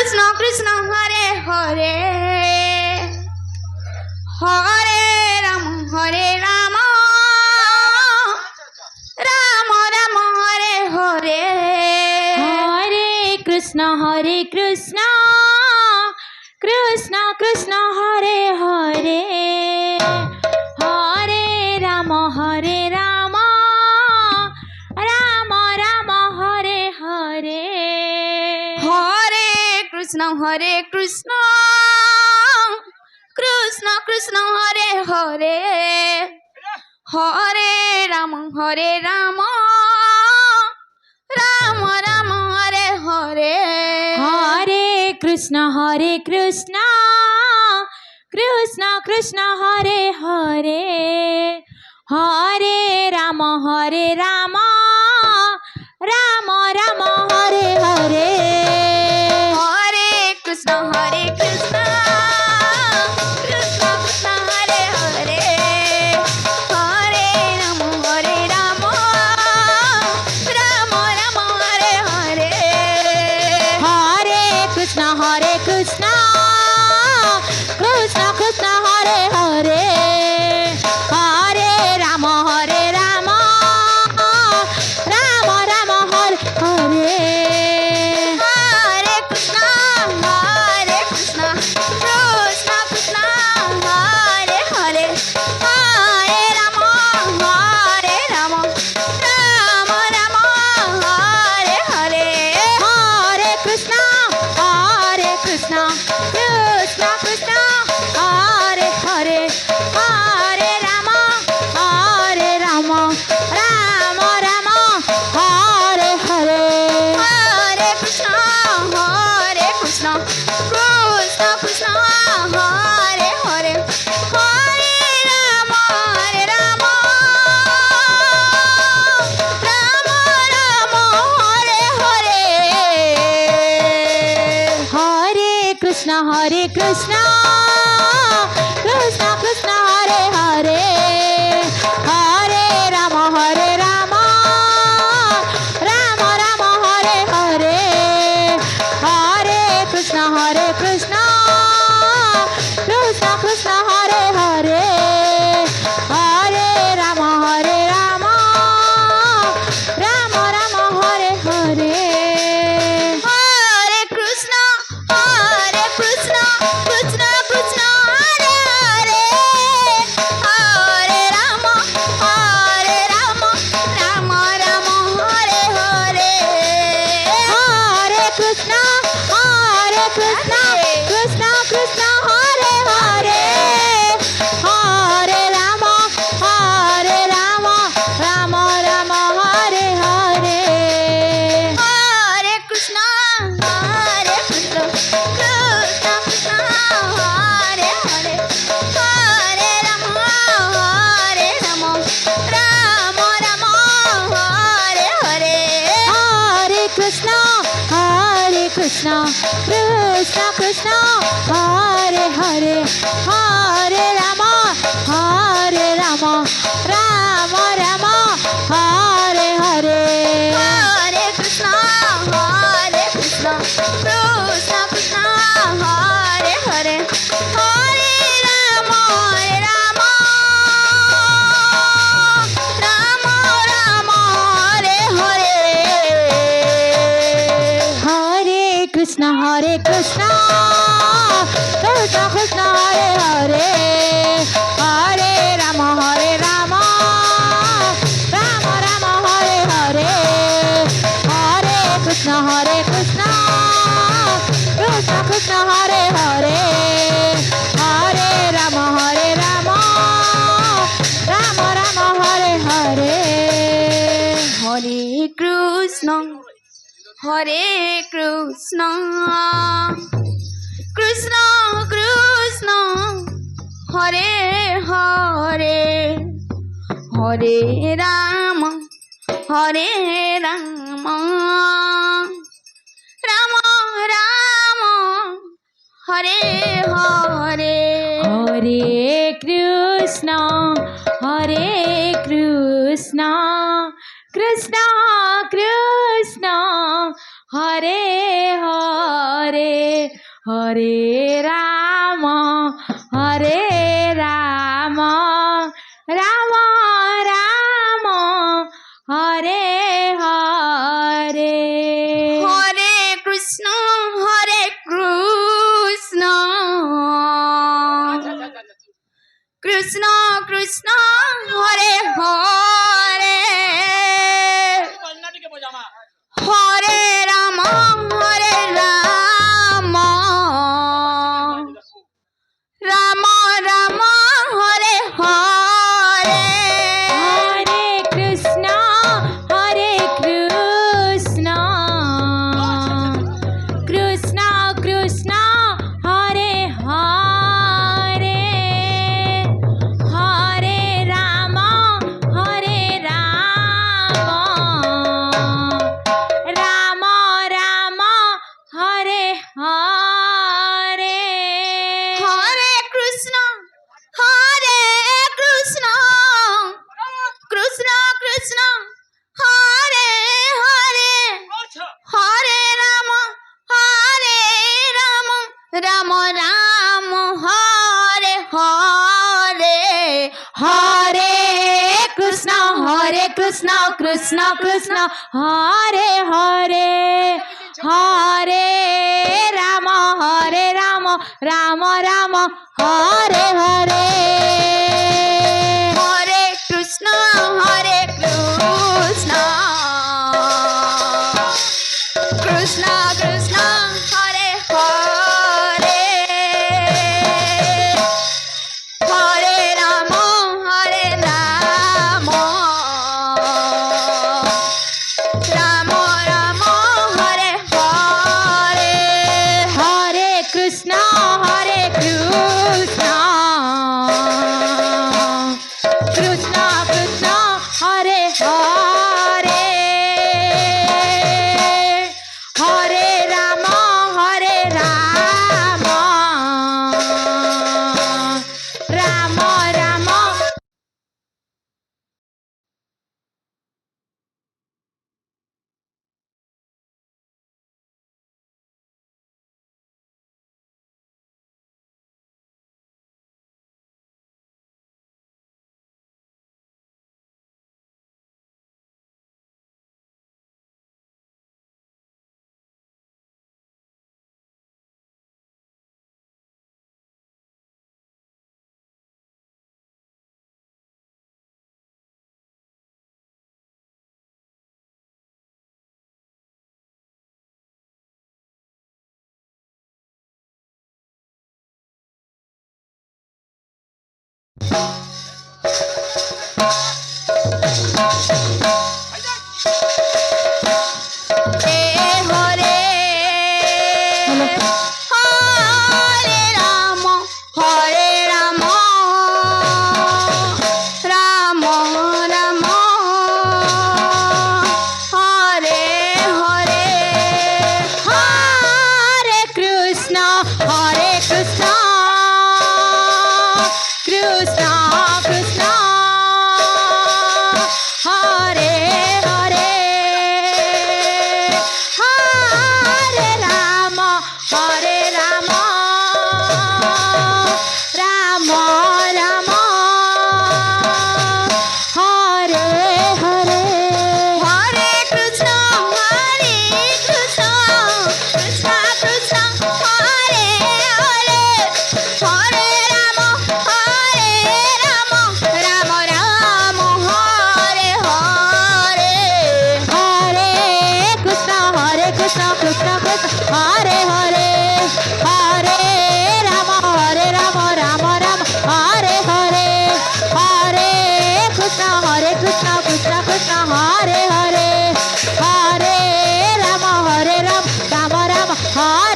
Krishna Krishna Hare Hare Hare Rama Rama Rama Hare Hare Hare Krishna Krishna Krishna Hare Hare Hare Rama Rama Rama Hare Hare Hare Krishna Krishna Krishna Hare Hare Hare Rama Rama Rama Hare Hare Hare Krishna Krishna Krishna Hare Hare Hare Rama Rama Rama Hare Hare Hare Krishna Krishna Krishna Hare Hare Hare Rama Rama Rama Hare Hare Hare Krishna Krishna Krishna Hare Hare Hare Rama Rama Rama Hare Hare Hare Krishna Krishna Krishna Hare Hare Hare Rama Rama Rama Hare Hare Hare Krishna Krishna Hare Hare Hare Rama Rama Rama Hare Hare Hare Krishna Krishna Krishna Hare Hare Hare Rama Rama Rama Hare Hare Hare Krishna Krishna Hare Hare Hare Rama Rama Rama Hare Hare Hare Krishna Krishna Hare Hare Hare Rama Rama Rama Hare Hare Hare Krishna Krishna Krishna Hare Hare Hare Rama Rama Rama Hare Hare Hare Krishna Krishna Hare Hare Hare Rama Rama Hare Hare Hare Krishna Krishna Krishna Hare Hare Hare Rama Rama Hare Hare Hare Krishna Krishna Hare Hare Hare Rama Rama Hare Hare Hare Krishna Krishna Hare Hare Hare Rama Rama Hare Hare Hare Krishna Krishna Hare Hare Hare Rama Rama Hare Hare Hare Krishna Krishna Hare Hare Hare Rama Rama Hare Hare Hare Krishna Krishna Krishna Hare Hare Hare Rama Rama Rama Hare Hare Hare Krishna Krishna Hare Hare Hare Ram Hare Ram Ram Ram Hare Hare Hare Krishna Krishna Krishna Hare Hare Hare Ram Ram Ram Hare Hare Hare Krishna Krishna Krishna Hare Hare Hare Ram Ram Ram Hare Hare Hare Krishna Krishna Krishna Hare Hare Hare Ram Ram Ram Hare Hare Hare Krishna Krishna Krishna Hare Hare Hare Ram Ram Ram Hare Hare Hare Krishna Krishna Krishna Hare Hare Hare Ram Ram Ram Hare Hare Hare Krishna Krishna Krishna Hare Hare Hare Ram Ram Ram Hare Hare Hare Ram Ram Ram Hare Hare Hare Krishna Krishna Krishna Hare Hare Hare Ram Ram Ram Hare Hare Hare Krishna Krishna Krishna Hare Hare Hare Ram Ram Ram Hare Hare Hare Krishna Krishna Krishna Hare Hare Hare Ram Ram Ram Hare Hare Hare Krishna Krishna Krishna Hare Hare Hare Ram Ram Ram Ram Hare